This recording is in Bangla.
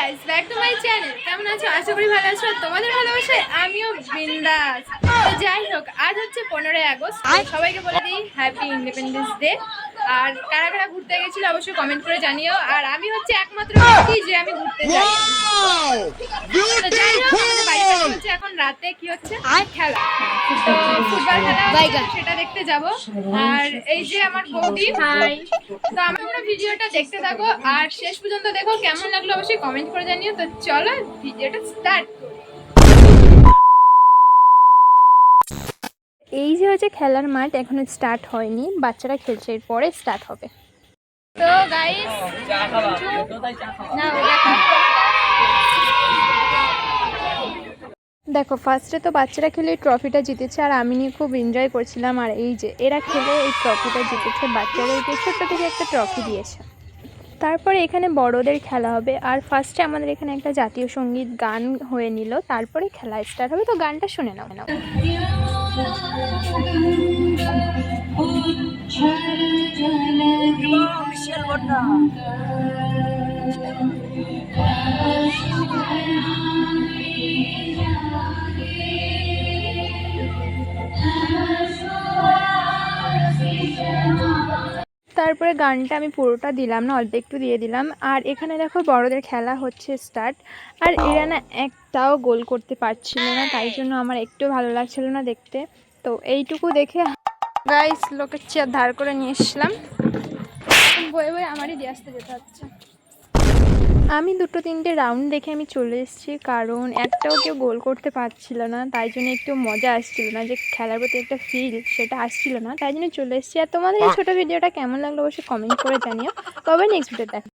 Guys, back to my channel. কেমন আছো? আশা করি ভালো আছো। তোমাদের ভালোবাসায় আমিও বিন্দাস। তো যাই হোক, আজ হচ্ছে 15ই আগস্ট। সবাইকে বলে দিই হ্যাপি ইন্ডিপেন্ডেন্স ডে। আর কারা কারা ঘুরতে গেছিল অবশ্যই কমেন্ট করে জানিও। আর আমি হচ্ছে একমাত্র ব্যক্তি যে আমি ঘুরতে যাই। তো যাই হোক, আমাদের বাড়ির পাশে হচ্ছে এখন রাতে কি হচ্ছে খেলা, তো ফুটবল খেলা, সেটা দেখতে যাব। আর এই যে আমার বৌদি, হাই। তো আমরা ভিডিওটা দেখতে থাকো আর শেষ পর্যন্ত দেখো। কেমন লাগলো অবশ্যই কমেন্ট করে জানিও। তো চলো ভিডিওটা স্টার্ট করি। এই যে হচ্ছে খেলার মাঠ, এখনো স্টার্ট হয়নি, বাচ্চারা খেলছে, এরপরে স্টার্ট হবে। তো গাইস, দেখো ফার্স্টে তো বাচ্চারা খেলে এই ট্রফিটা জিতেছে আর আমি নিয়ে খুব এনজয় করছিলাম। আর এই যে এরা খেলে এই ট্রফিটা জিতেছে, বাচ্চাদেরকে ছোট্ট থেকে একটা ট্রফি দিয়েছে। তারপরে এখানে বড়দের খেলা হবে। আর ফার্স্টে আমাদের এখানে একটা জাতীয় সঙ্গীত গান হয়ে নিল, তারপরে খেলা স্টার্ট হবে। তো গানটা শুনে নাও। তারপরে গানটা আমি পুরোটা দিলাম না, অল্প একটু দিয়ে দিলাম। আর এখানে দেখো বড়দের খেলা হচ্ছে স্টার্ট। আর এরা না একটাও গোল করতে পারছিল না, তাই জন্য আমার একটু ভালো লাগছিল না দেখতে। তো এইটুকু দেখে গাইস লোকের চেয়ার ধার করে নিয়ে এসলাম, বয়ে বয়ে আমারই দিয়ে আসতে যেতে হচ্ছে। আমি 2-3টে রাউন্ড দেখে আমি চলে এসেছি, কারণ একটাও কেউ গোল করতে পারছিল না, তাই জন্য একটু মজা আসছিল না, যে খেলার প্রতি একটা ফিল সেটা আসছিল না, তাই জন্য চলে এসেছি। আর তোমাদের এই ছোটো ভিডিওটা কেমন লাগলো অবশ্যই কমেন্ট করে জানিও। তবে নেক্সট ভিডিও দেখা।